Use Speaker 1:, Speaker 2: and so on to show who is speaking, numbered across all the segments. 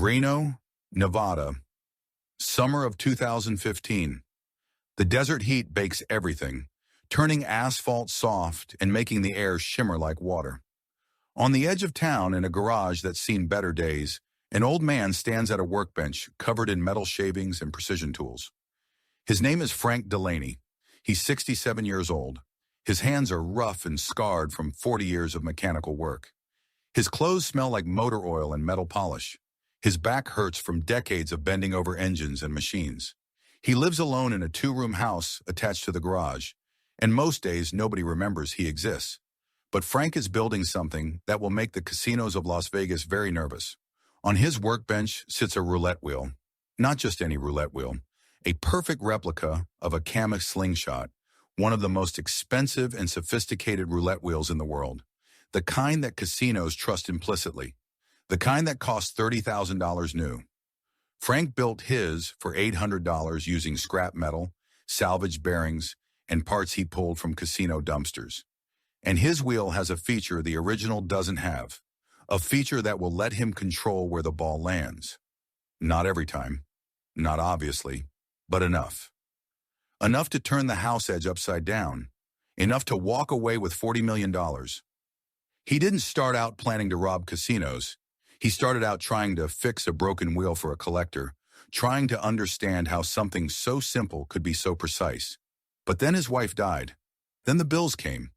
Speaker 1: Reno, Nevada, summer of 2015. The desert heat bakes everything, turning asphalt soft and making the air shimmer like water. On the edge of town, in a garage that's seen better days, an old man stands at a workbench covered in metal shavings and precision tools. His name is Frank Delaney. He's 67 years old. His hands are rough and scarred from 40 years of mechanical work. His clothes smell like motor oil and metal polish. His back hurts from decades of bending over engines and machines. He lives alone in a two-room house attached to the garage, and most days nobody remembers he exists. But Frank is building something that will make the casinos of Las Vegas very nervous. On his workbench sits a roulette wheel. Not just any roulette wheel, a perfect replica of a Kamek slingshot, one of the most expensive and sophisticated roulette wheels in the world. The kind that casinos trust implicitly. The kind that costs $30,000 new. Frank built his for $800 using scrap metal, salvaged bearings, and parts he pulled from casino dumpsters. And his wheel has a feature the original doesn't have, a feature that will let him control where the ball lands. Not every time, not obviously, but enough. Enough to turn the house edge upside down, enough to walk away with $40 million. He didn't start out planning to rob casinos. He started out trying to fix a broken wheel for a collector, trying to understand how something so simple could be so precise. But then his wife died. Then the bills came.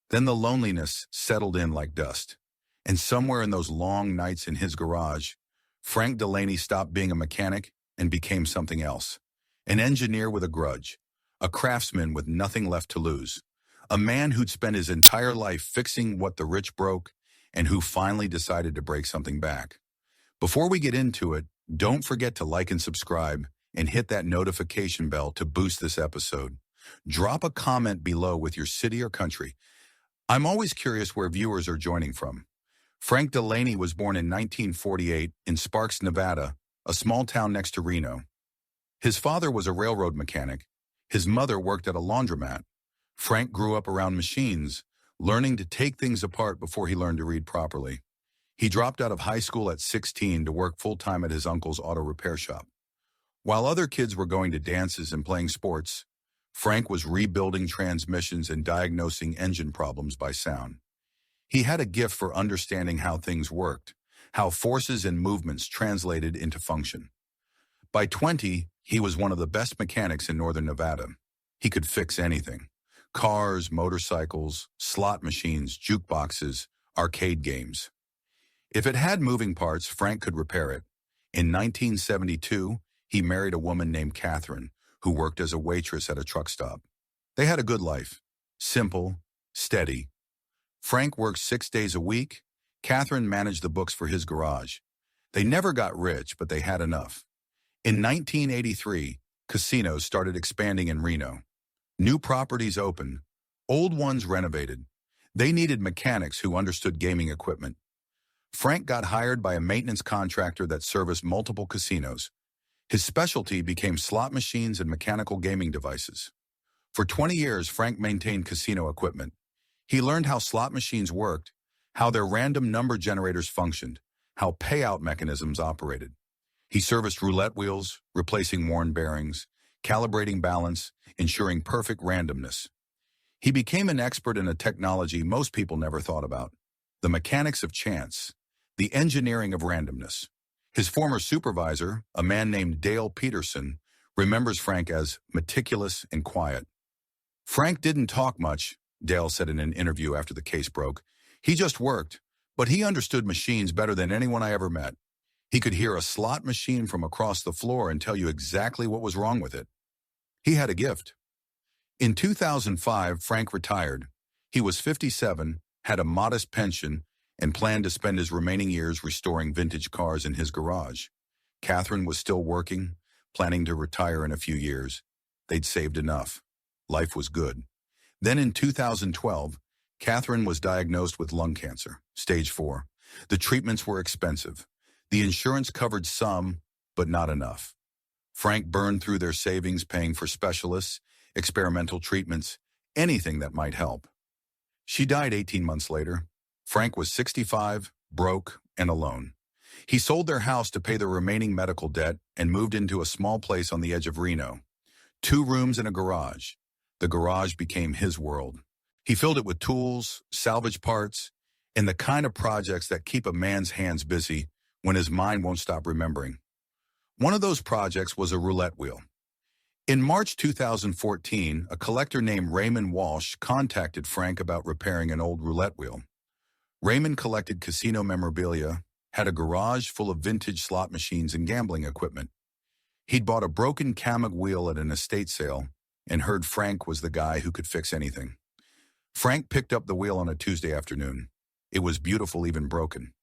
Speaker 1: Then the loneliness settled in like dust. And somewhere in those long nights in his garage, Frank Delaney stopped being a mechanic and became something else. An engineer with a grudge, a craftsman with nothing left to lose, a man who'd spent his entire life fixing what the rich broke and who finally decided to break something back. Before we get into it, don't forget to like and subscribe and hit that notification bell to boost this episode. Drop a comment below with your city or country. I'm always curious where viewers are joining from. Frank Delaney was born in 1948 in Sparks, Nevada, a small town next to Reno. His father was a railroad mechanic. His mother worked at a laundromat. Frank grew up around machines, learning to take things apart before he learned to read properly. He dropped out of high school at 16 to work full-time at his uncle's auto repair shop. While other kids were going to dances and playing sports, Frank was rebuilding transmissions and diagnosing engine problems by sound. He had a gift for understanding how things worked, how forces and movements translated into function. By 20, he was one of the best mechanics in northern Nevada. He could fix anything. Cars, motorcycles, slot machines, jukeboxes, arcade games. If it had moving parts, Frank could repair it. In 1972, he married a woman named Catherine, who worked as a waitress at a truck stop. They had a good life, simple, steady. Frank worked 6 days a week. Catherine managed the books for his garage. They never got rich, but they had enough. In 1983, casinos started expanding in Reno. New properties opened, old ones renovated. They needed mechanics who understood gaming equipment. Frank got hired by a maintenance contractor that serviced multiple casinos. His specialty became slot machines and mechanical gaming devices. For 20 years, Frank maintained casino equipment. He learned how slot machines worked, how their random number generators functioned, how payout mechanisms operated. He serviced roulette wheels, replacing worn bearings, calibrating balance, ensuring perfect randomness. He became an expert in a technology most people never thought about, the mechanics of chance, the engineering of randomness. His former supervisor, a man named Dale Peterson, remembers Frank as meticulous and quiet. Frank didn't talk much, Dale said in an interview after the case broke. He just worked, but he understood machines better than anyone I ever met. He could hear a slot machine from across the floor and tell you exactly what was wrong with it. He had a gift. In 2005, Frank retired. He was 57, had a modest pension, and planned to spend his remaining years restoring vintage cars in his garage. Catherine was still working, planning to retire in a few years. They'd saved enough. Life was good. Then in 2012, Catherine was diagnosed with lung cancer, stage 4. The treatments were expensive. The insurance covered some, but not enough. Frank burned through their savings paying for specialists, experimental treatments, anything that might help. She died 18 months later. Frank was 65, broke, and alone. He sold their house to pay the remaining medical debt and moved into a small place on the edge of Reno. 2 rooms and a garage. The garage became his world. He filled it with tools, salvage parts, and the kind of projects that keep a man's hands busy when his mind won't stop remembering. One of those projects was a roulette wheel. In March 2014, a collector named Raymond Walsh contacted Frank about repairing an old roulette wheel. Raymond collected casino memorabilia, had a garage full of vintage slot machines and gambling equipment. He'd bought a broken Camag wheel at an estate sale and heard Frank was the guy who could fix anything. Frank picked up the wheel on a Tuesday afternoon. It was beautiful, even broken.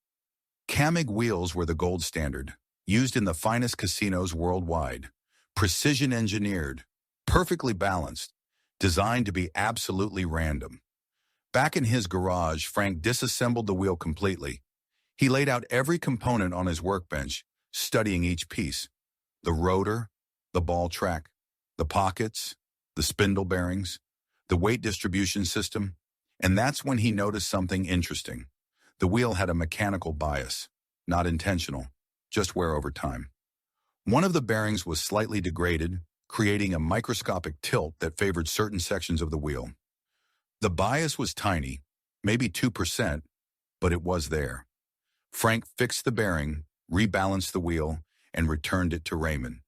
Speaker 1: Camag wheels were the gold standard, used in the finest casinos worldwide. Precision engineered, perfectly balanced, designed to be absolutely random. Back in his garage, Frank disassembled the wheel completely. He laid out every component on his workbench, studying each piece. The rotor, the ball track, the pockets, the spindle bearings, the weight distribution system, and that's when he noticed something interesting. The wheel had a mechanical bias, not intentional, just wear over time. One of the bearings was slightly degraded, creating a microscopic tilt that favored certain sections of the wheel. The bias was tiny, maybe 2%, but it was there. Frank fixed the bearing, rebalanced the wheel, and returned it to Raymond.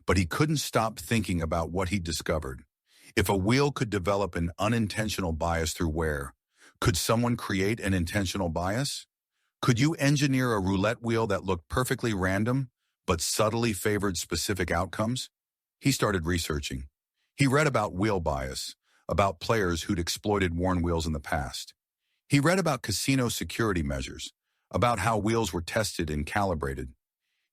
Speaker 1: But he couldn't stop thinking about what he'd discovered. If a wheel could develop an unintentional bias through wear, could someone create an intentional bias? Could you engineer a roulette wheel that looked perfectly random, but subtly favored specific outcomes? He started researching. He read about wheel bias, about players who'd exploited worn wheels in the past. He read about casino security measures, about how wheels were tested and calibrated.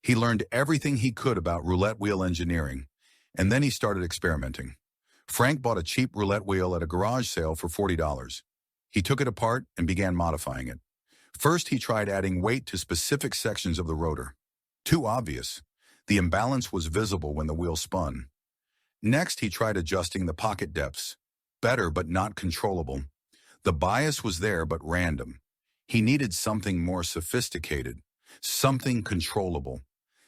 Speaker 1: He learned everything he could about roulette wheel engineering, and then he started experimenting. Frank bought a cheap roulette wheel at a garage sale for $40. He took it apart and began modifying it. First, he tried adding weight to specific sections of the rotor. Too obvious. The imbalance was visible when the wheel spun. Next, he tried adjusting the pocket depths. Better, but not controllable. The bias was there, but random. He needed something more sophisticated, something controllable,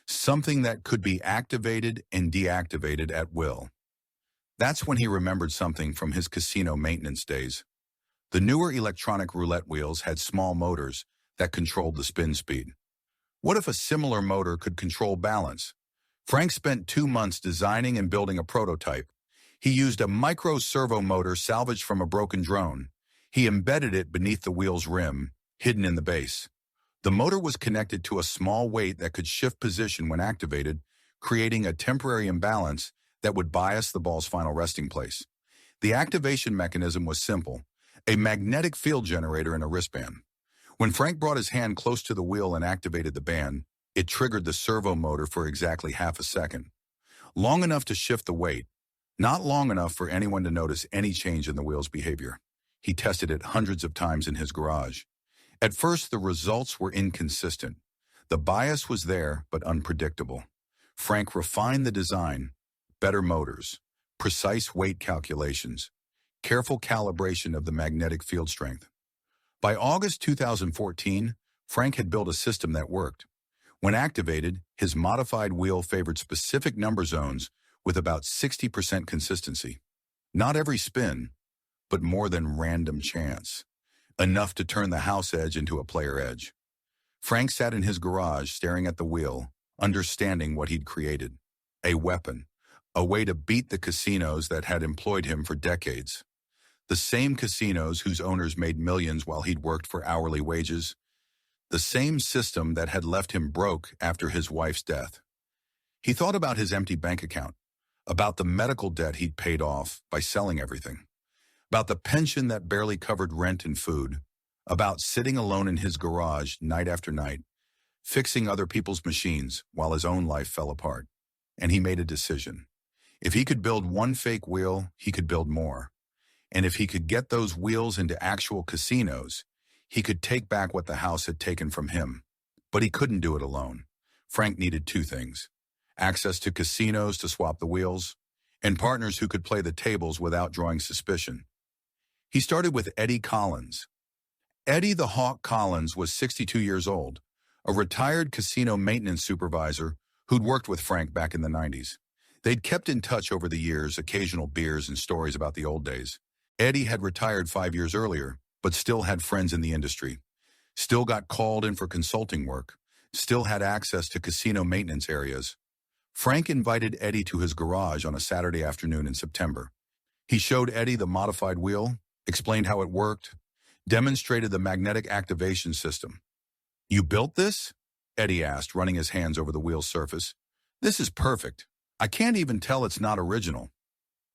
Speaker 1: something that could be activated and deactivated at will. That's when he remembered something from his casino maintenance days. The newer electronic roulette wheels had small motors that controlled the spin speed. What if a similar motor could control balance? Frank spent 2 months designing and building a prototype. He used a micro servo motor salvaged from a broken drone. He embedded it beneath the wheel's rim, hidden in the base. The motor was connected to a small weight that could shift position when activated, creating a temporary imbalance that would bias the ball's final resting place. The activation mechanism was simple, a magnetic field generator in a wristband. When Frank brought his hand close to the wheel and activated the band, it triggered the servo motor for exactly half a second. Long enough to shift the weight, not long enough for anyone to notice any change in the wheel's behavior. He tested it hundreds of times in his garage. At first, the results were inconsistent. The bias was there, but unpredictable. Frank refined the design, better motors, precise weight calculations, careful calibration of the magnetic field strength. By August 2014, Frank had built a system that worked. When activated, his modified wheel favored specific number zones with about 60% consistency. Not every spin, but more than random chance. Enough to turn the house edge into a player edge. Frank sat in his garage staring at the wheel, understanding what he'd created. A weapon, a way to beat the casinos that had employed him for decades. The same casinos whose owners made millions while he'd worked for hourly wages. The same system that had left him broke after his wife's death. He thought about his empty bank account, about the medical debt he'd paid off by selling everything, about the pension that barely covered rent and food, about sitting alone in his garage night after night, fixing other people's machines while his own life fell apart. And he made a decision. If he could build one fake wheel, he could build more. And if he could get those wheels into actual casinos, he could take back what the house had taken from him. But he couldn't do it alone. Frank needed 2 things: access to casinos to swap the wheels, and partners who could play the tables without drawing suspicion. He started with Eddie Collins. Eddie the Hawk Collins was 62 years old, a retired casino maintenance supervisor who'd worked with Frank back in the 90s. They'd kept in touch over the years, occasional beers and stories about the old days. Eddie had retired 5 years earlier, but still had friends in the industry. Still got called in for consulting work. Still had access to casino maintenance areas. Frank invited Eddie to his garage on a Saturday afternoon in September. He showed Eddie the modified wheel, explained how it worked, demonstrated the magnetic activation system. "You built this?" Eddie asked, running his hands over the wheel's surface. "This is perfect. I can't even tell it's not original."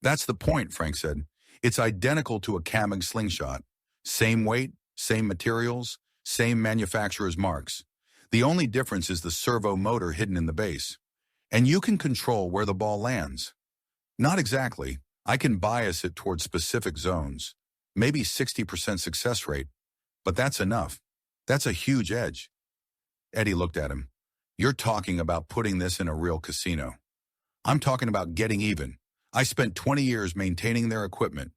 Speaker 1: "That's the point," Frank said. "It's identical to a Kamig slingshot. Same weight, same materials, same manufacturer's marks. The only difference is the servo motor hidden in the base. And you can control where the ball lands." "Not exactly. I can bias it towards specific zones. Maybe 60% success rate. But that's enough. That's a huge edge." Eddie looked at him. "You're talking about putting this in a real casino. I'm talking about getting even. I spent 20 years maintaining their equipment.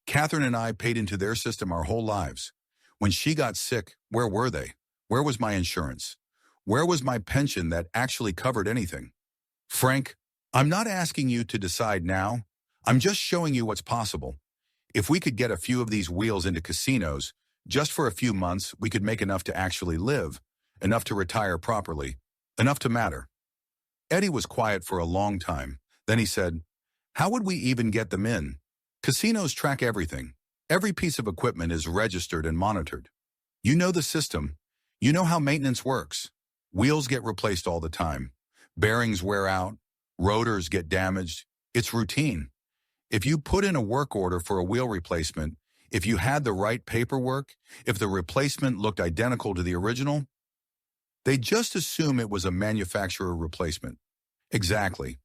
Speaker 1: Catherine and I paid into their system our whole lives. When she got sick, where were they? Where was my insurance? Where was my pension that actually covered anything?" "Frank, I'm not asking you to decide now. I'm just showing you what's possible. If we could get a few of these wheels into casinos, just for a few months, we could make enough to actually live, enough to retire properly, enough to matter." Eddie was quiet for a long time. Then he said, "How would we even get them in? Casinos track everything. Every piece of equipment is registered and monitored. You know the system. You know how maintenance works. Wheels get replaced all the time. Bearings wear out. Rotors get damaged. It's routine. If you put in a work order for a wheel replacement, if you had the right paperwork, if the replacement looked identical to the original, they just assume it was a manufacturer replacement." "Exactly."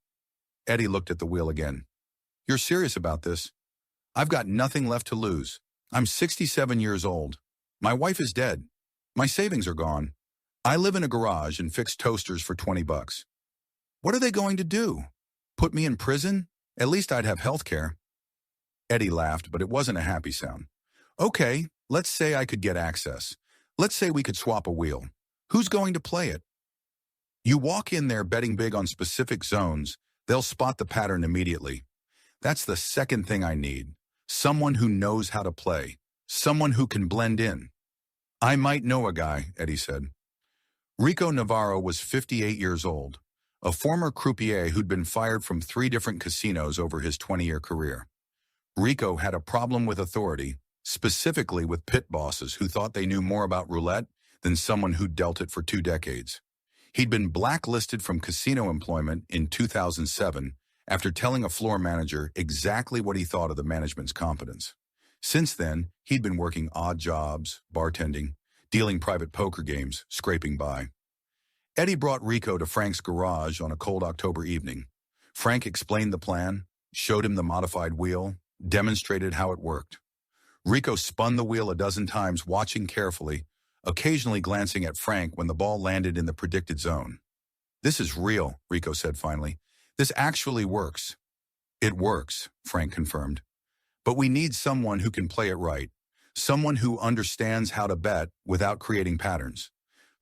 Speaker 1: Eddie looked at the wheel again. "You're serious about this?" "I've got nothing left to lose. I'm 67 years old. My wife is dead. My savings are gone. I live in a garage and fix toasters for $20. What are they going to do? Put me in prison? At least I'd have health care." Eddie laughed, but it wasn't a happy sound. "Okay, let's say I could get access. Let's say we could swap a wheel. Who's going to play it? You walk in there betting big on specific zones, they'll spot the pattern immediately. That's the second thing I need. Someone who knows how to play. Someone who can blend in." "I might know a guy," Eddie said. Rico Navarro was 58 years old, a former croupier who'd been fired from 3 different casinos over his 20-year career. Rico had a problem with authority, specifically with pit bosses who thought they knew more about roulette than someone who'd dealt it for 2 decades. He'd been blacklisted from casino employment in 2007 after telling a floor manager exactly what he thought of the management's competence. Since then, he'd been working odd jobs, bartending, dealing private poker games, scraping by. Eddie brought Rico to Frank's garage on a cold October evening. Frank explained the plan, showed him the modified wheel, demonstrated how it worked. Rico spun the wheel a dozen times, watching carefully, occasionally glancing at Frank when the ball landed in the predicted zone. "This is real," Rico said finally. "This actually works." "It works," Frank confirmed. "But we need someone who can play it right. Someone who understands how to bet without creating patterns.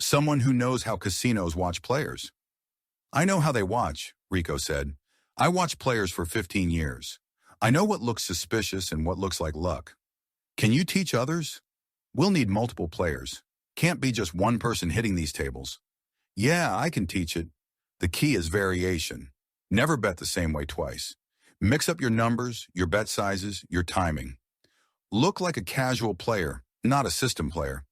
Speaker 1: Someone who knows how casinos watch players." "I know how they watch," Rico said. "I watched players for 15 years. I know what looks suspicious and what looks like luck. Can you teach others? We'll need multiple players. Can't be just one person hitting these tables." "Yeah, I can teach it. The key is variation. Never bet the same way twice. Mix up your numbers, your bet sizes, your timing. Look like a casual player, not a system player."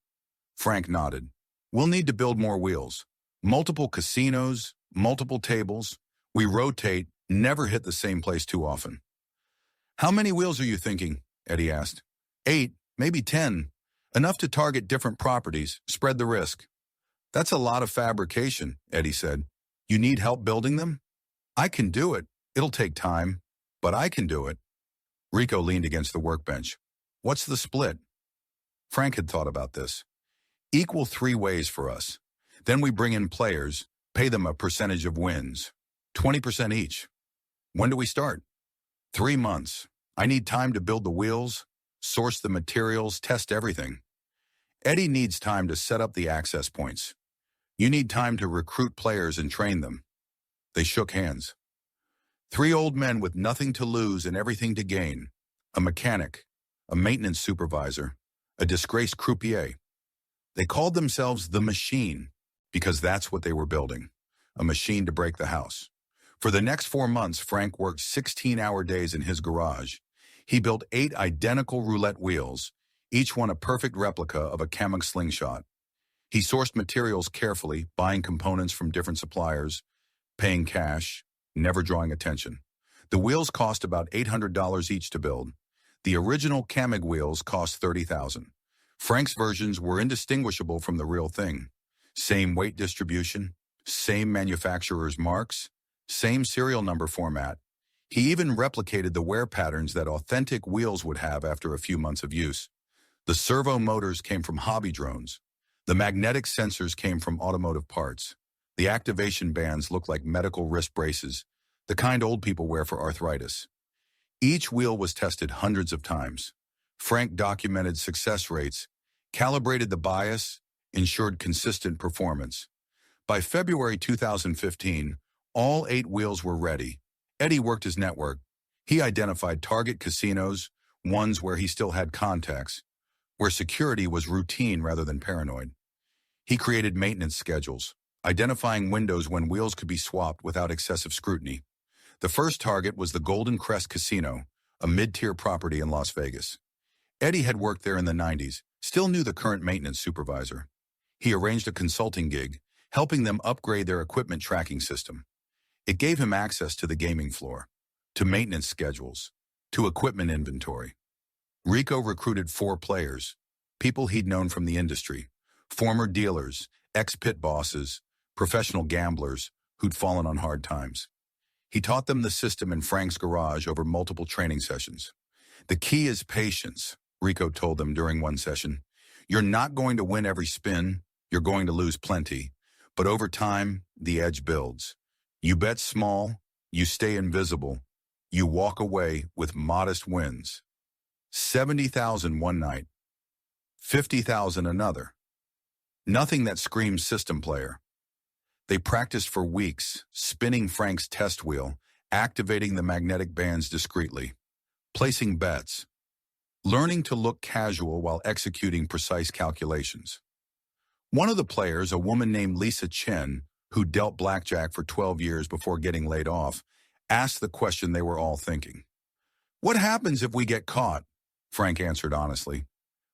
Speaker 1: Frank nodded. "We'll need to build more wheels. Multiple casinos, multiple tables. We rotate, never hit the same place too often." "How many wheels are you thinking?" Eddie asked. 8, maybe 10. Enough to target different properties, spread the risk." "That's a lot of fabrication," Eddie said. "You need help building them?" "I can do it. It'll take time, but I can do it." Rico leaned against the workbench. "What's the split?" Frank had thought about this. "Equal 3 ways for us. Then we bring in players, pay them a percentage of wins. 20% each. When do we start?" 3 months. I need time to build the wheels, source the materials, test everything. Eddie needs time to set up the access points. You need time to recruit players and train them." They shook hands. Three old men with nothing to lose and everything to gain. A mechanic, a maintenance supervisor, a disgraced croupier. They called themselves the Machine because that's what they were building, a machine to break the house. For the next 4 months, Frank worked 16-hour days in his garage. He built 8 identical roulette wheels, each one a perfect replica of a Kamuk slingshot. He sourced materials carefully, buying components from different suppliers, paying cash, never drawing attention. The wheels cost about $800 each to build. The original Kamuk wheels cost $30,000. Frank's versions were indistinguishable from the real thing. Same weight distribution, same manufacturer's marks, same serial number format. He even replicated the wear patterns that authentic wheels would have after a few months of use. The servo motors came from hobby drones. The magnetic sensors came from automotive parts. The activation bands looked like medical wrist braces, the kind old people wear for arthritis. Each wheel was tested hundreds of times. Frank documented success rates, calibrated the bias, ensured consistent performance. By February 2015, all 8 wheels were ready. Eddie worked his network. He identified target casinos, ones where he still had contacts, where security was routine rather than paranoid. He created maintenance schedules, identifying windows when wheels could be swapped without excessive scrutiny. The first target was the Golden Crest Casino, a mid-tier property in Las Vegas. Eddie had worked there in the 90s, still knew the current maintenance supervisor. He arranged a consulting gig, helping them upgrade their equipment tracking system. It gave him access to the gaming floor, to maintenance schedules, to equipment inventory. Rico recruited 4 players, people he'd known from the industry, former dealers, ex-pit bosses, professional gamblers who'd fallen on hard times. He taught them the system in Frank's garage over multiple training sessions. "The key is patience," Rico told them during one session. "You're not going to win every spin, you're going to lose plenty, but over time, the edge builds. You bet small, you stay invisible, you walk away with modest wins. 70,000 one night, 50,000 another. Nothing that screams system player." They practiced for weeks, spinning Frank's test wheel, activating the magnetic bands discreetly, placing bets, learning to look casual while executing precise calculations. One of the players, a woman named Lisa Chen, who dealt blackjack for 12 years before getting laid off, asked the question they were all thinking. "What happens if we get caught?" Frank answered honestly.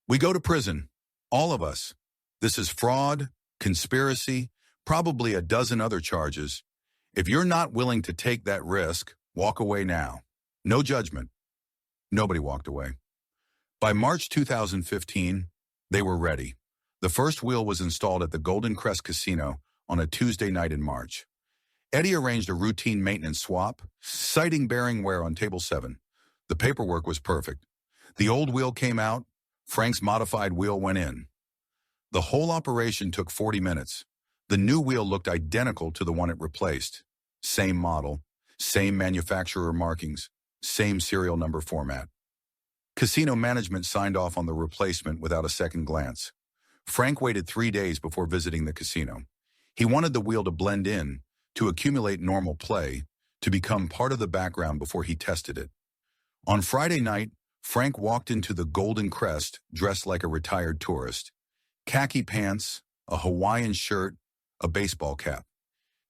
Speaker 1: "We go to prison. All of us. This is fraud, conspiracy, probably a dozen other charges. If you're not willing to take that risk, walk away now. No judgment." Nobody walked away. By March 2015, they were ready. The first wheel was installed at the Golden Crest Casino on a Tuesday night in March. Eddie arranged a routine maintenance swap, citing bearing wear on table 7. The paperwork was perfect. The old wheel came out, Frank's modified wheel went in. The whole operation took 40 minutes. The new wheel looked identical to the one it replaced. Same model, same manufacturer markings, same serial number format. Casino management signed off on the replacement without a second glance. Frank waited 3 days before visiting the casino. He wanted the wheel to blend in, to accumulate normal play, to become part of the background before he tested it. On Friday night, Frank walked into the Golden Crest dressed like a retired tourist. Khaki pants, a Hawaiian shirt, a baseball cap.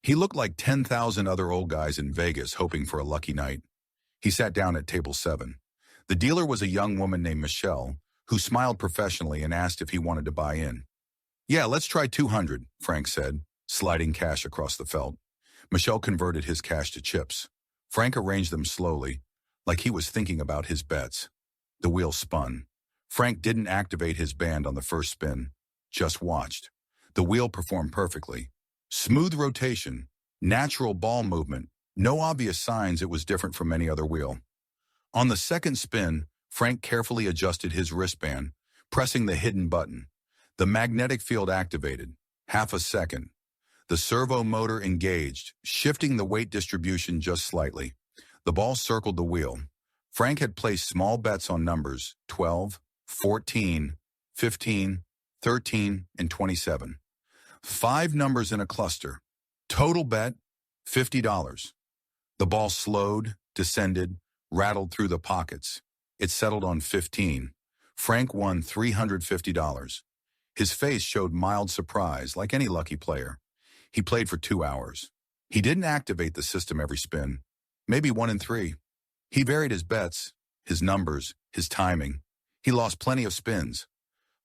Speaker 1: He looked like 10,000 other old guys in Vegas hoping for a lucky night. He sat down at table 7. The dealer was a young woman named Michelle, who smiled professionally and asked if he wanted to buy in. "Yeah, let's try 200, Frank said, sliding cash across the felt. Michelle converted his cash to chips. Frank arranged them slowly, like he was thinking about his bets. The wheel spun. Frank didn't activate his band on the first spin, just watched. The wheel performed perfectly. Smooth rotation, natural ball movement, no obvious signs it was different from any other wheel. On the second spin, Frank carefully adjusted his wristband, pressing the hidden button. The magnetic field activated. Half a second. The servo motor engaged, shifting the weight distribution just slightly. The ball circled the wheel. Frank had placed small bets on numbers 12, 14, 15, 13, and 27. 5 numbers in a cluster. Total bet, $50. The ball slowed, descended, rattled through the pockets. It settled on 15. Frank won $350. His face showed mild surprise, like any lucky player. He played for 2 hours. He didn't activate the system every spin, maybe 1 in 3. He varied his bets, his numbers, his timing. He lost plenty of spins.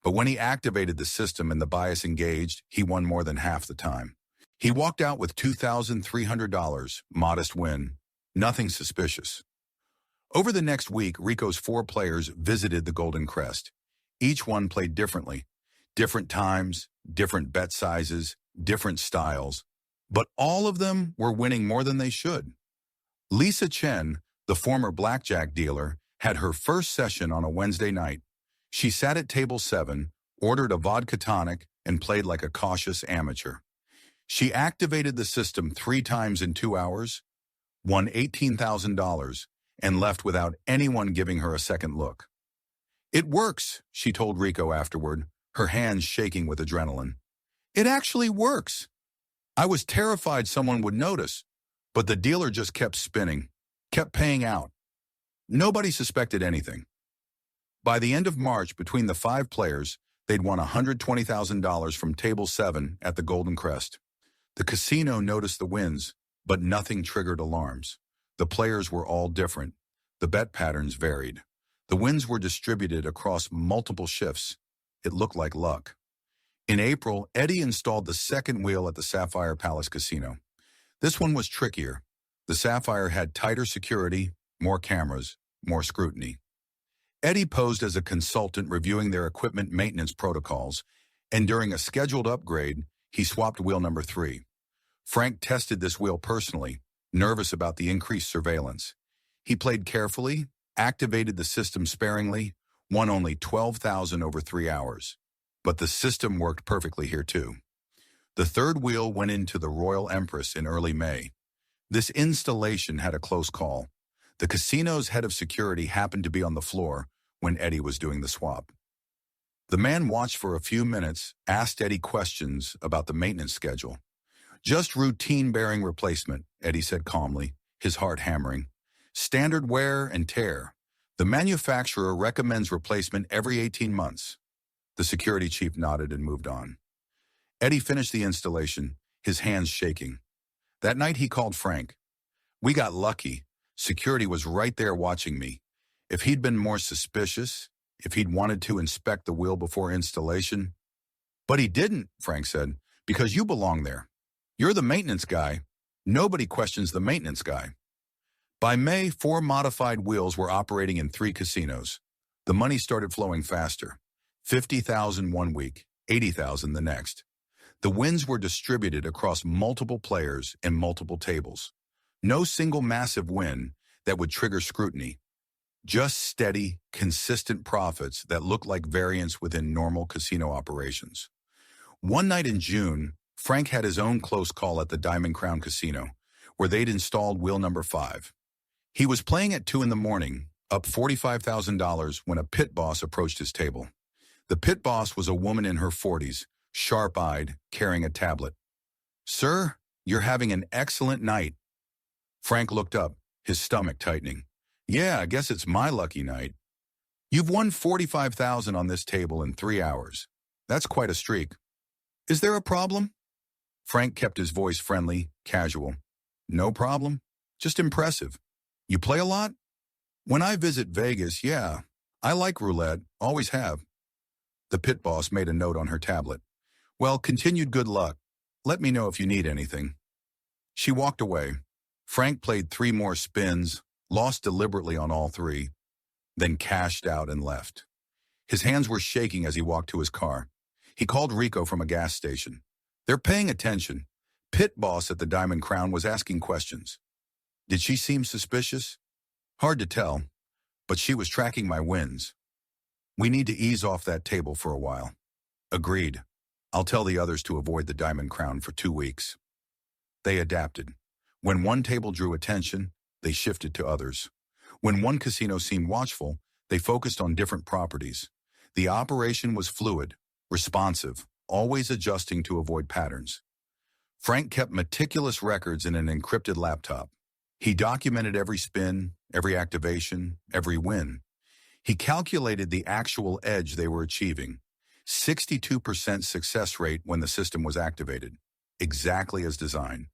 Speaker 1: But when he activated the system and the bias engaged, he won more than half the time. He walked out with $2,300, modest win, nothing suspicious. Over the next week, Rico's 4 players visited the Golden Crest. Each one played differently. Different times, different bet sizes, different styles. But all of them were winning more than they should. Lisa Chen, the former blackjack dealer, had her first session on a Wednesday night. She sat at table 7, ordered a vodka tonic, and played like a cautious amateur. She activated the system 3 times in 2 hours, won $18,000, and left without anyone giving her a second look. "It works," she told Rico afterward, her hands shaking with adrenaline. "It actually works. I was terrified someone would notice, but the dealer just kept spinning, kept paying out. Nobody suspected anything." By the end of March, between the 5 players, they'd won $120,000 from Table 7 at the Golden Crest. The casino noticed the wins, but nothing triggered alarms. The players were all different. The bet patterns varied. The wins were distributed across multiple shifts. It looked like luck. In April, Eddie installed the second wheel at the Sapphire Palace Casino. This one was trickier. The Sapphire had tighter security, more cameras, more scrutiny. Eddie posed as a consultant reviewing their equipment maintenance protocols, and during a scheduled upgrade, he swapped wheel number 3. Frank tested this wheel personally, nervous about the increased surveillance. He played carefully, activated the system sparingly, won only $12,000 over 3 hours. But the system worked perfectly here too. The third wheel went into the Royal Empress in early May. This installation had a close call. The casino's head of security happened to be on the floor when Eddie was doing the swap. The man watched for a few minutes, asked Eddie questions about the maintenance schedule. "Just routine bearing replacement," Eddie said calmly, his heart hammering. "Standard wear and tear. The manufacturer recommends replacement every 18 months. The security chief nodded and moved on. Eddie finished the installation, his hands shaking. That night he called Frank. "We got lucky. Security was right there watching me. If he'd been more suspicious, if he'd wanted to inspect the wheel before installation." "But he didn't," Frank said, "because you belong there. You're the maintenance guy. Nobody questions the maintenance guy." By May, 4 modified wheels were operating in 3 casinos. The money started flowing faster. 50,000 one week, 80,000 the next. The wins were distributed across multiple players and multiple tables. No single massive win that would trigger scrutiny. Just steady, consistent profits that looked like variance within normal casino operations. One night in June, Frank had his own close call at the Diamond Crown Casino, where they'd installed wheel number 5. He was playing at 2 in the morning, up $45,000 when a pit boss approached his table. The pit boss was a woman in her 40s, sharp-eyed, carrying a tablet. "Sir, you're having an excellent night." Frank looked up, his stomach tightening. "Yeah, I guess it's my lucky night. You've won $45,000 on this table in 3 hours. That's quite a streak. Is there a problem?" Frank kept his voice friendly, casual. "No problem. Just impressive. You play a lot?" "When I visit Vegas, yeah. I like roulette, always have." The pit boss made a note on her tablet. "Well, continued good luck. Let me know if you need anything." She walked away. Frank played 3 more spins, lost deliberately on all 3, then cashed out and left. His hands were shaking as he walked to his car. He called Rico from a gas station. "They're paying attention. Pit boss at the Diamond Crown was asking questions." "Did she seem suspicious?" "Hard to tell, but she was tracking my wins." "We need to ease off that table for a while." "Agreed. I'll tell the others to avoid the Diamond Crown for 2 weeks." They adapted. When one table drew attention, they shifted to others. When one casino seemed watchful, they focused on different properties. The operation was fluid, responsive, always adjusting to avoid patterns. Frank kept meticulous records in an encrypted laptop. He documented every spin, every activation, every win. He calculated the actual edge they were achieving, 62% success rate when the system was activated, exactly as designed.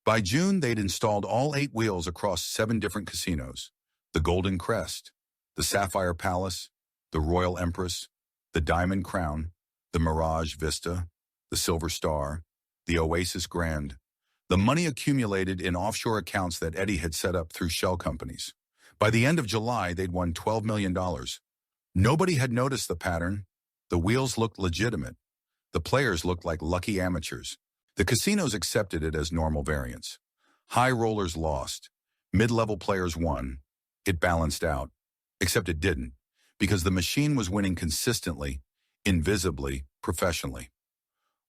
Speaker 1: By June, they'd installed all 8 wheels across 7 different casinos: the Golden Crest, the Sapphire Palace, the Royal Empress, the Diamond Crown, the Mirage Vista, the Silver Star, the Oasis Grand. The money accumulated in offshore accounts that Eddie had set up through shell companies. By the end of July, they'd won $12 million. Nobody had noticed the pattern. The wheels looked legitimate. The players looked like lucky amateurs. The casinos accepted it as normal variance. High rollers lost. Mid-level players won. It balanced out. Except it didn't, because the machine was winning consistently, invisibly, professionally.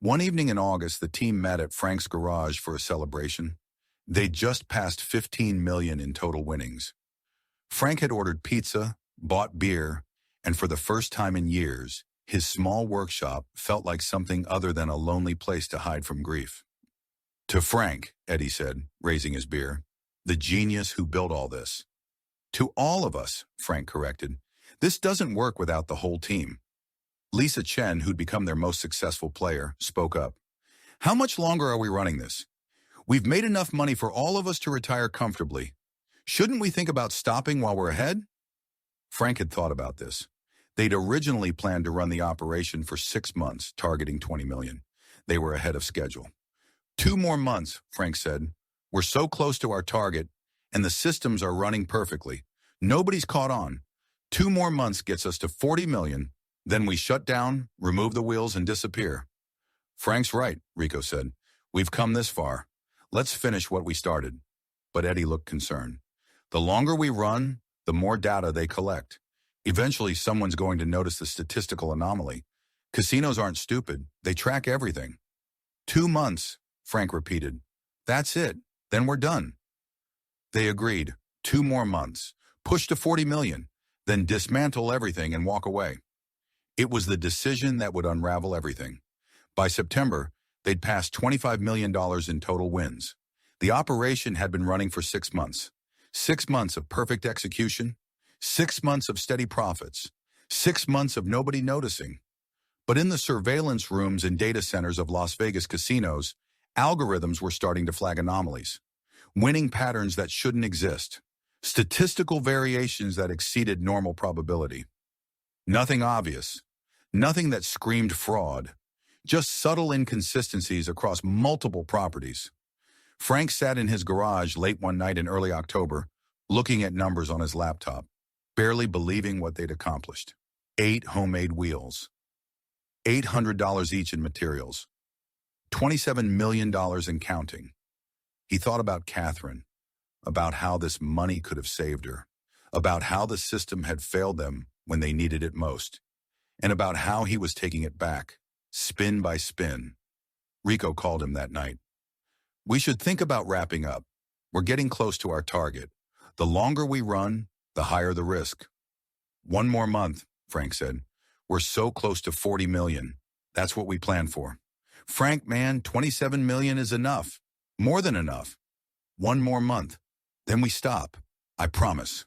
Speaker 1: One evening in August, the team met at Frank's garage for a celebration. They'd just passed $15 million in total winnings. Frank had ordered pizza, bought beer, and for the first time in years, his small workshop felt like something other than a lonely place to hide from grief. To Frank, Eddie said, raising his beer, the genius who built all this. To all of us, Frank corrected. This doesn't work without the whole team. Lisa Chen, who'd become their most successful player, spoke up. How much longer are we running this? We've made enough money for all of us to retire comfortably. Shouldn't we think about stopping while we're ahead? Frank had thought about this. They'd originally planned to run the operation for 6 months, targeting $20 million. They were ahead of schedule. 2 more months, Frank said. We're so close to our target, and the systems are running perfectly. Nobody's caught on. 2 more months gets us to $40 million. Then we shut down, remove the wheels, and disappear. Frank's right, Rico said. We've come this far. Let's finish what we started. But Eddie looked concerned. The longer we run, the more data they collect. Eventually, someone's going to notice the statistical anomaly. Casinos aren't stupid. They track everything. 2 months, Frank repeated. That's it. Then we're done. They agreed. 2 more months. Push to $40 million. Then dismantle everything and walk away. It was the decision that would unravel everything. By September, they'd passed $25 million in total wins. The operation had been running for 6 months. 6 months of perfect execution. 6 months of steady profits. 6 months of nobody noticing. But in the surveillance rooms and data centers of Las Vegas casinos, algorithms were starting to flag anomalies. Winning patterns that shouldn't exist. Statistical variations that exceeded normal probability. Nothing obvious. Nothing that screamed fraud. Just subtle inconsistencies across multiple properties. Frank sat in his garage late one night in early October, looking at numbers on his laptop, barely believing what they'd accomplished. 8 homemade wheels. $800 each in materials. $27 million in counting. He thought about Catherine, about how this money could have saved her, about how the system had failed them when they needed it most, and about how he was taking it back, spin by spin. Rico called him that night. We should think about wrapping up. We're getting close to our target. The longer we run, the higher the risk. 1 more month, Frank said. We're so close to $40 million. That's what we planned for. Frank, man, $27 million is enough. More than enough. 1 more month. Then we stop. I promise.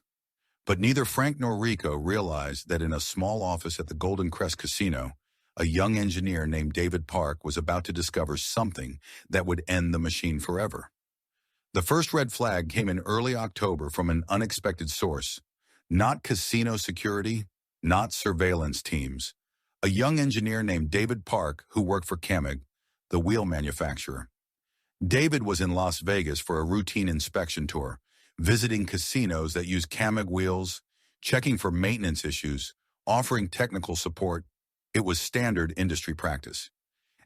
Speaker 1: But neither Frank nor Rico realized that in a small office at the Golden Crest Casino, a young engineer named David Park was about to discover something that would end the machine forever. The first red flag came in early October from an unexpected source. Not casino security, not surveillance teams. A young engineer named David Park who worked for Camig, the wheel manufacturer. David was in Las Vegas for a routine inspection tour, visiting casinos that use Camig wheels, checking for maintenance issues, offering technical support. It was standard industry practice.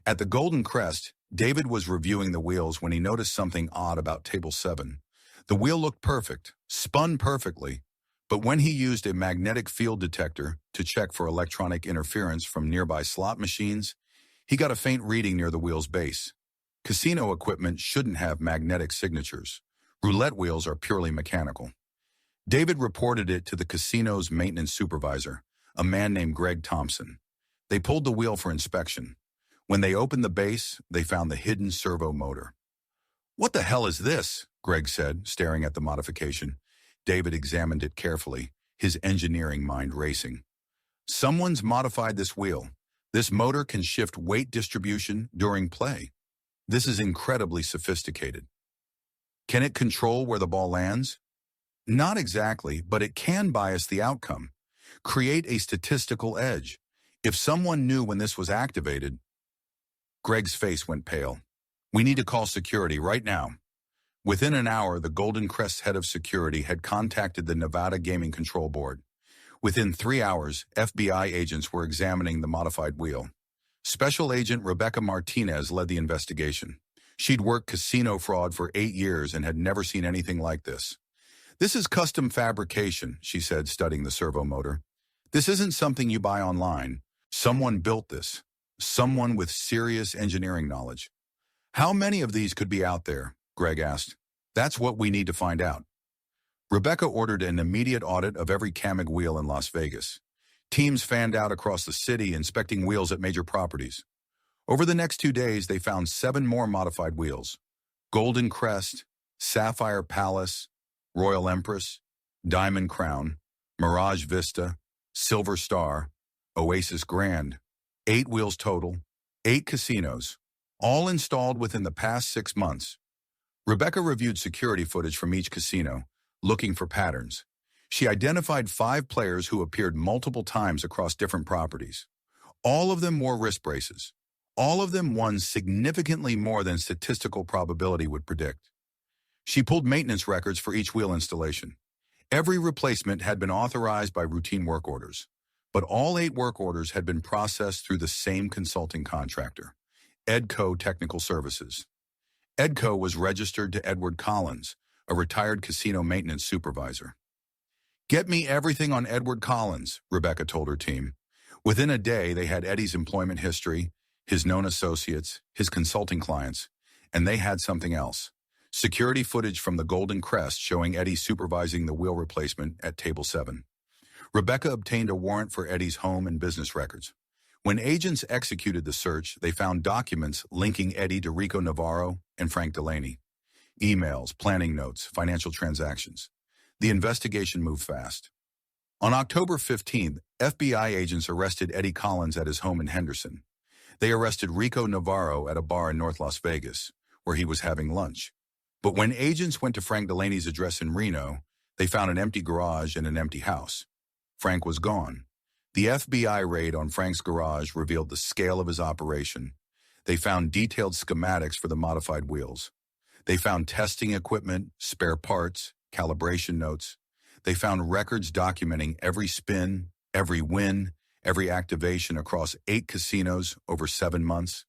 Speaker 1: At the Golden Crest, David was reviewing the wheels when he noticed something odd about Table 7. The wheel looked perfect, spun perfectly, but when he used a magnetic field detector to check for electronic interference from nearby slot machines, he got a faint reading near the wheel's base. Casino equipment shouldn't have magnetic signatures. Roulette wheels are purely mechanical. David reported it to the casino's maintenance supervisor, a man named Greg Thompson. They pulled the wheel for inspection. When they opened the base, they found the hidden servo motor. "What the hell is this?" Greg said, staring at the modification. David examined it carefully, his engineering mind racing. "Someone's modified this wheel. This motor can shift weight distribution during play. This is incredibly sophisticated." "Can it control where the ball lands?" "Not exactly, but it can bias the outcome, create a statistical edge. If someone knew when this was activated..." Greg's face went pale. "We need to call security right now." Within an hour, the Golden Crest's head of security had contacted the Nevada Gaming Control Board. Within 3 hours, FBI agents were examining the modified wheel. Special Agent Rebecca Martinez led the investigation. She'd worked casino fraud for 8 years and had never seen anything like this. "This is custom fabrication," she said, studying the servo motor. "This isn't something you buy online. Someone built this. Someone with serious engineering knowledge." "How many of these could be out there?" Greg asked. "That's what we need to find out." Rebecca ordered an immediate audit of every CAMIG wheel in Las Vegas. Teams fanned out across the city, inspecting wheels at major properties. Over the next 2 days, they found 7 more modified wheels: Golden Crest, Sapphire Palace, Royal Empress, Diamond Crown, Mirage Vista, Silver Star, Oasis Grand. 8 wheels total, 8 casinos, all installed within the past 6 months. Rebecca reviewed security footage from each casino, looking for patterns. She identified 5 players who appeared multiple times across different properties. All of them wore wrist braces. All of them won significantly more than statistical probability would predict. She pulled maintenance records for each wheel installation. Every replacement had been authorized by routine work orders, but all 8 work orders had been processed through the same consulting contractor, Edco Technical Services. Edco was registered to Edward Collins, a retired casino maintenance supervisor. "Get me everything on Edward Collins," Rebecca told her team. Within a day, they had Eddie's employment history, his known associates, his consulting clients, and they had something else: security footage from the Golden Crest showing Eddie supervising the wheel replacement at Table 7. Rebecca obtained a warrant for Eddie's home and business records. When agents executed the search, they found documents linking Eddie to Rico Navarro and Frank Delaney. Emails, planning notes, financial transactions. The investigation moved fast. On October 15th, FBI agents arrested Eddie Collins at his home in Henderson. They arrested Rico Navarro at a bar in North Las Vegas, where he was having lunch. But when agents went to Frank Delaney's address in Reno, they found an empty garage and an empty house. Frank was gone. The FBI raid on Frank's garage revealed the scale of his operation. They found detailed schematics for the modified wheels. They found testing equipment, spare parts, calibration notes. They found records documenting every spin, every win, every activation across 8 casinos over 7 months.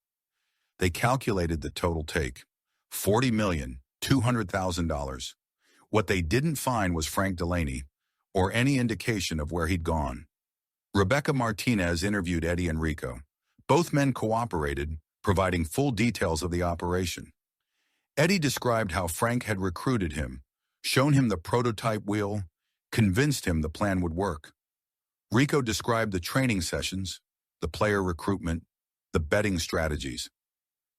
Speaker 1: They calculated the total take: $40,200,000. What they didn't find was Frank Delaney, or any indication of where he'd gone. Rebecca Martinez interviewed Eddie and Rico. Both men cooperated, providing full details of the operation. Eddie described how Frank had recruited him, shown him the prototype wheel, convinced him the plan would work. Rico described the training sessions, the player recruitment, the betting strategies.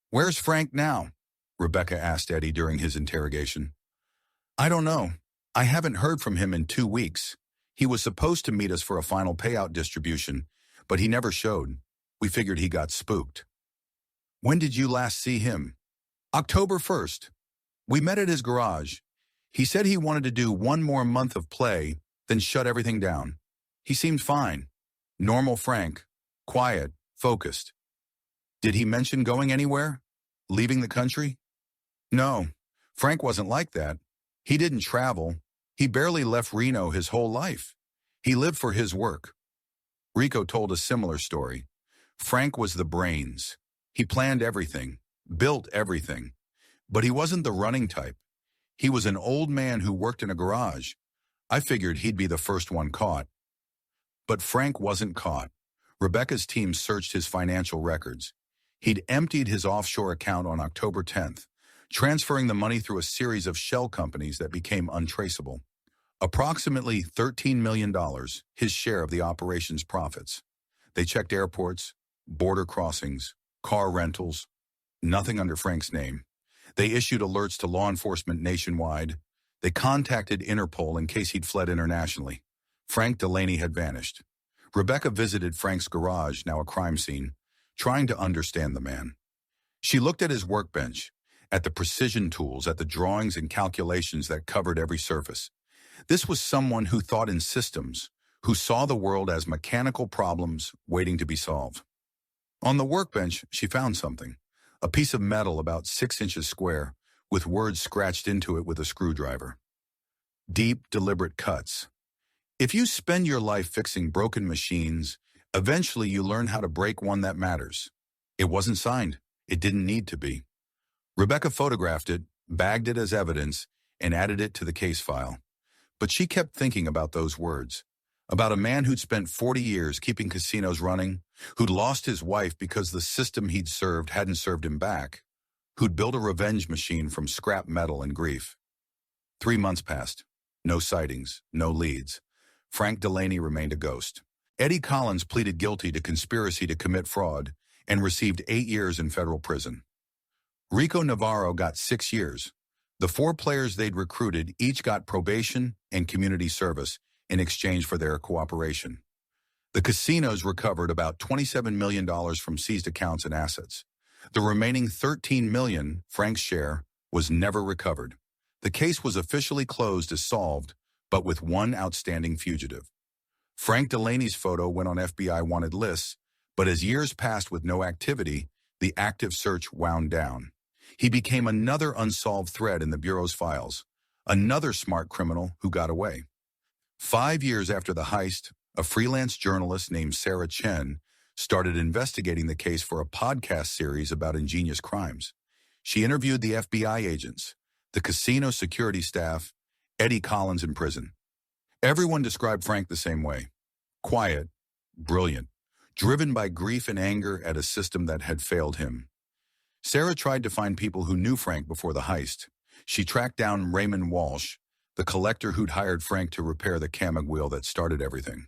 Speaker 1: "Where's Frank now?" Rebecca asked Eddie during his interrogation. "I don't know. I haven't heard from him in 2 weeks. He was supposed to meet us for a final payout distribution, but he never showed. We figured he got spooked." "When did you last see him?" "October 1st. We met at his garage. He said he wanted to do 1 more month of play, then shut everything down. He seemed fine. Normal Frank. Quiet, focused." "Did he mention going anywhere? Leaving the country?" "No. Frank wasn't like that. He didn't travel. He barely left Reno his whole life. He lived for his work." Rico told a similar story. Frank was the brains. He planned everything, built everything. But he wasn't the running type. He was an old man who worked in a garage. I figured he'd be the first one caught. But Frank wasn't caught. Rebecca's team searched his financial records. He'd emptied his offshore account on October 10th, transferring the money through a series of shell companies that became untraceable. Approximately $13 million, his share of the operation's profits. They checked airports, border crossings, car rentals, nothing under Frank's name. They issued alerts to law enforcement nationwide. They contacted Interpol in case he'd fled internationally. Frank Delaney had vanished. Rebecca visited Frank's garage, now a crime scene, trying to understand the man. She looked at his workbench, at the precision tools, at the drawings and calculations that covered every surface. This was someone who thought in systems, who saw the world as mechanical problems waiting to be solved. On the workbench, she found something, a piece of metal about 6 inches square, with words scratched into it with a screwdriver. Deep, deliberate cuts. If you spend your life fixing broken machines, eventually you learn how to break one that matters. It wasn't signed. It didn't need to be. Rebecca photographed it, bagged it as evidence, and added it to the case file. But she kept thinking about those words, about a man who'd spent 40 years keeping casinos running, who'd lost his wife because the system he'd served hadn't served him back, who'd built a revenge machine from scrap metal and grief. 3 months passed. No sightings, no leads. Frank Delaney remained a ghost. Eddie Collins pleaded guilty to conspiracy to commit fraud and received 8 years in federal prison. Rico Navarro got 6 years. The 4 players they'd recruited each got probation and community service in exchange for their cooperation. The casinos recovered about $27 million from seized accounts and assets. The remaining $13 million, Frank's share, was never recovered. The case was officially closed as solved, but with one outstanding fugitive. Frank Delaney's photo went on FBI wanted lists, but as years passed with no activity, the active search wound down. He became another unsolved thread in the Bureau's files, another smart criminal who got away. 5 years after the heist, a freelance journalist named Sarah Chen started investigating the case for a podcast series about ingenious crimes. She interviewed the FBI agents, the casino security staff, Eddie Collins in prison. Everyone described Frank the same way. Quiet, brilliant, driven by grief and anger at a system that had failed him. Sarah tried to find people who knew Frank before the heist. She tracked down Raymond Walsh, the collector who'd hired Frank to repair the camera wheel that started everything.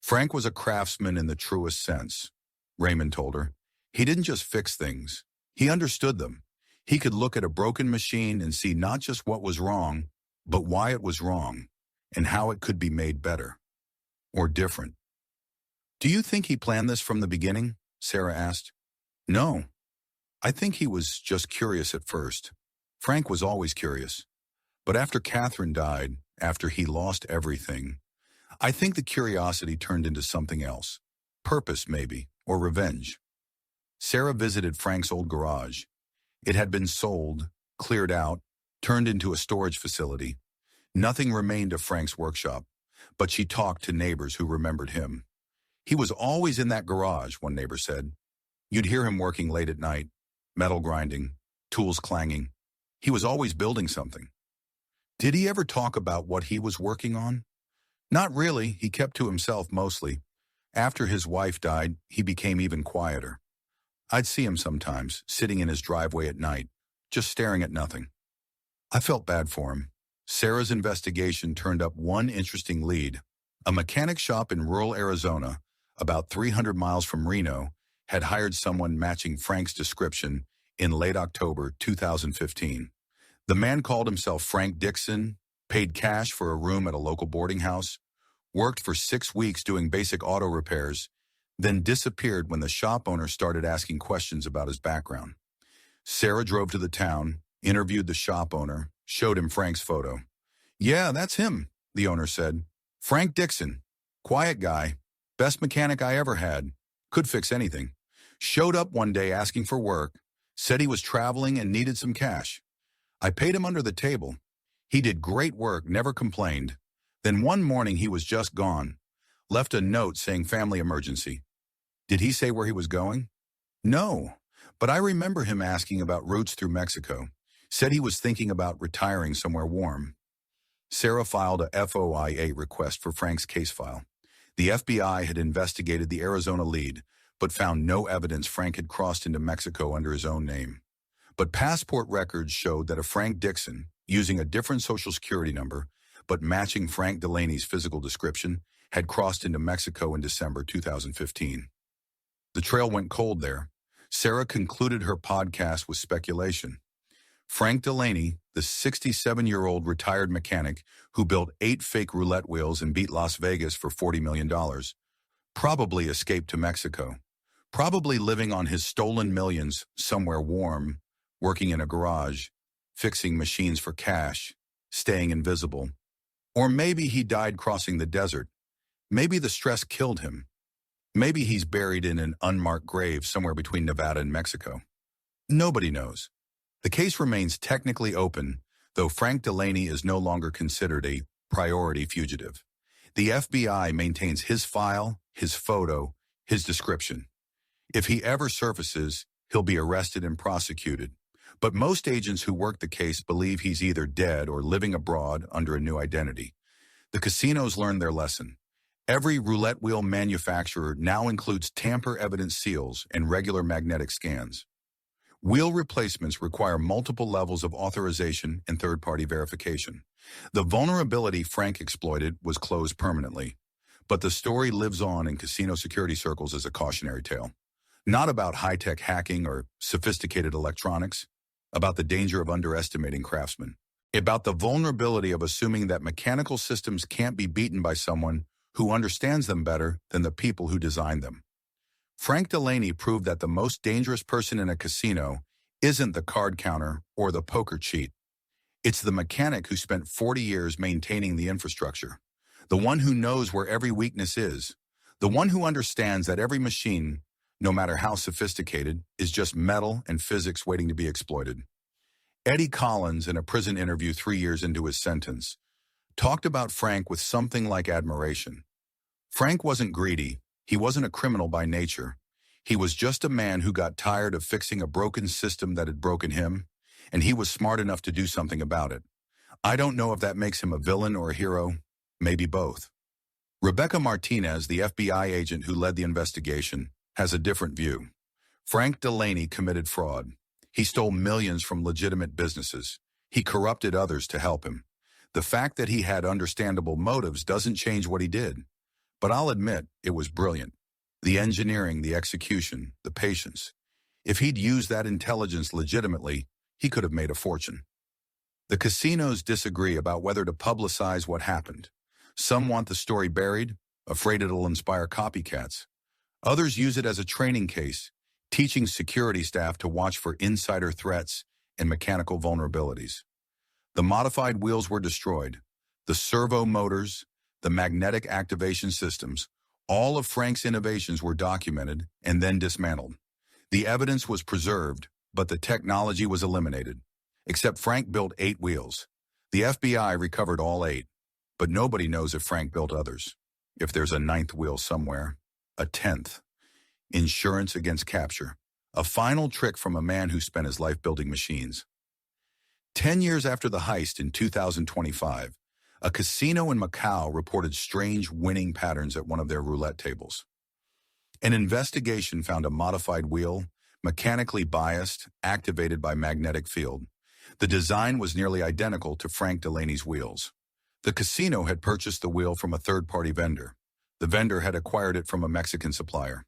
Speaker 1: Frank was a craftsman in the truest sense, Raymond told her. He didn't just fix things. He understood them. He could look at a broken machine and see not just what was wrong, but why it was wrong, and how it could be made better. Or different. Do you think he planned this from the beginning? Sarah asked. No. I think he was just curious at first. Frank was always curious. But after Catherine died, after he lost everything, I think the curiosity turned into something else. Purpose, maybe, or revenge. Sarah visited Frank's old garage. It had been sold, cleared out, turned into a storage facility. Nothing remained of Frank's workshop, but she talked to neighbors who remembered him. He was always in that garage, one neighbor said. You'd hear him working late at night, metal grinding, tools clanging. He was always building something. Did he ever talk about what he was working on? Not really. He kept to himself mostly. After his wife died, he became even quieter. I'd see him sometimes, sitting in his driveway at night, just staring at nothing. I felt bad for him. Sarah's investigation turned up one interesting lead. A mechanic shop in rural Arizona, about 300 miles from Reno, had hired someone matching Frank's description in late October 2015. The man called himself Frank Dixon, paid cash for a room at a local boarding house, worked for 6 weeks doing basic auto repairs, then disappeared when the shop owner started asking questions about his background. Sarah drove to the town, interviewed the shop owner, showed him Frank's photo. Yeah, that's him, the owner said. Frank Dixon. Quiet guy. Best mechanic I ever had. Could fix anything. Showed up one day asking for work. Said he was traveling and needed some cash. I paid him under the table. He did great work, never complained. Then one morning he was just gone. Left a note saying family emergency. Did he say where he was going? No, but I remember him asking about routes through Mexico. Said he was thinking about retiring somewhere warm. Sarah filed a FOIA request for Frank's case file. The FBI had investigated the Arizona lead, but found no evidence Frank had crossed into Mexico under his own name. But passport records showed that a Frank Dixon, using a different social security number, but matching Frank Delaney's physical description, had crossed into Mexico in December 2015. The trail went cold there. Sarah concluded her podcast with speculation. Frank Delaney, the 67-year-old retired mechanic who built 8 fake roulette wheels and beat Las Vegas for $40 million, probably escaped to Mexico, probably living on his stolen millions somewhere warm, working in a garage, fixing machines for cash, staying invisible. Or maybe he died crossing the desert. Maybe the stress killed him. Maybe he's buried in an unmarked grave somewhere between Nevada and Mexico. Nobody knows. The case remains technically open, though Frank Delaney is no longer considered a priority fugitive. The FBI maintains his file, his photo, his description. If he ever surfaces, he'll be arrested and prosecuted. But most agents who work the case believe he's either dead or living abroad under a new identity. The casinos learned their lesson. Every roulette wheel manufacturer now includes tamper-evident seals and regular magnetic scans. Wheel replacements require multiple levels of authorization and third-party verification. The vulnerability Frank exploited was closed permanently, but the story lives on in casino security circles as a cautionary tale. Not about high-tech hacking or sophisticated electronics, about the danger of underestimating craftsmen, about the vulnerability of assuming that mechanical systems can't be beaten by someone who understands them better than the people who designed them. Frank Delaney proved that the most dangerous person in a casino isn't the card counter or the poker cheat. It's the mechanic who spent 40 years maintaining the infrastructure, the one who knows where every weakness is, the one who understands that every machine, no matter how sophisticated, is just metal and physics waiting to be exploited. Eddie Collins, in a prison interview 3 years into his sentence, talked about Frank with something like admiration. Frank wasn't greedy. He wasn't a criminal by nature. He was just a man who got tired of fixing a broken system that had broken him, and he was smart enough to do something about it. I don't know if that makes him a villain or a hero, maybe both. Rebecca Martinez, the FBI agent who led the investigation, has a different view. Frank Delaney committed fraud. He stole millions from legitimate businesses. He corrupted others to help him. The fact that he had understandable motives doesn't change what he did. But I'll admit, it was brilliant. The engineering, the execution, the patience. If he'd used that intelligence legitimately, he could have made a fortune. The casinos disagree about whether to publicize what happened. Some want the story buried, afraid it'll inspire copycats. Others use it as a training case, teaching security staff to watch for insider threats and mechanical vulnerabilities. The modified wheels were destroyed. The servo motors, the magnetic activation systems, all of Frank's innovations were documented and then dismantled. The evidence was preserved, but the technology was eliminated. Except Frank built 8 wheels. The FBI recovered all 8, but nobody knows if Frank built others. If there's a 9th wheel somewhere, a 10th. Insurance against capture. A final trick from a man who spent his life building machines. 10 years after the heist in 2025, a casino in Macau reported strange winning patterns at one of their roulette tables. An investigation found a modified wheel, mechanically biased, activated by magnetic field. The design was nearly identical to Frank Delaney's wheels. The casino had purchased the wheel from a third-party vendor. The vendor had acquired it from a Mexican supplier.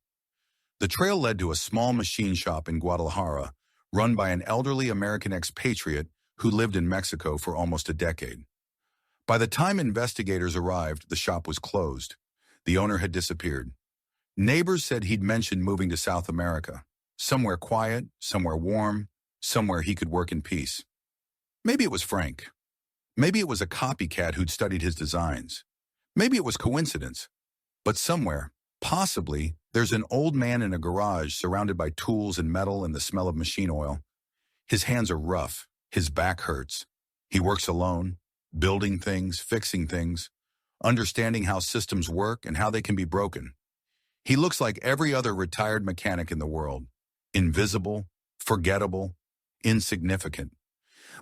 Speaker 1: The trail led to a small machine shop in Guadalajara, run by an elderly American expatriate who lived in Mexico for almost a decade. By the time investigators arrived, the shop was closed. The owner had disappeared. Neighbors said he'd mentioned moving to South America, somewhere quiet, somewhere warm, somewhere he could work in peace. Maybe it was Frank. Maybe it was a copycat who'd studied his designs. Maybe it was coincidence. But somewhere, possibly, there's an old man in a garage surrounded by tools and metal and the smell of machine oil. His hands are rough. His back hurts. He works alone, building things, fixing things, understanding how systems work and how they can be broken. He looks like every other retired mechanic in the world. Invisible, forgettable, insignificant.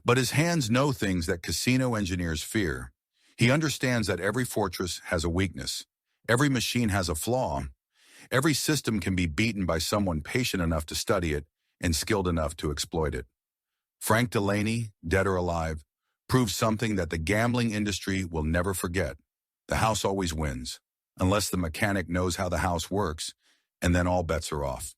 Speaker 1: But his hands know things that casino engineers fear. He understands that every fortress has a weakness. Every machine has a flaw. Every system can be beaten by someone patient enough to study it and skilled enough to exploit it. Frank Delaney, dead or alive, proves something that the gambling industry will never forget. The house always wins, unless the mechanic knows how the house works, and then all bets are off.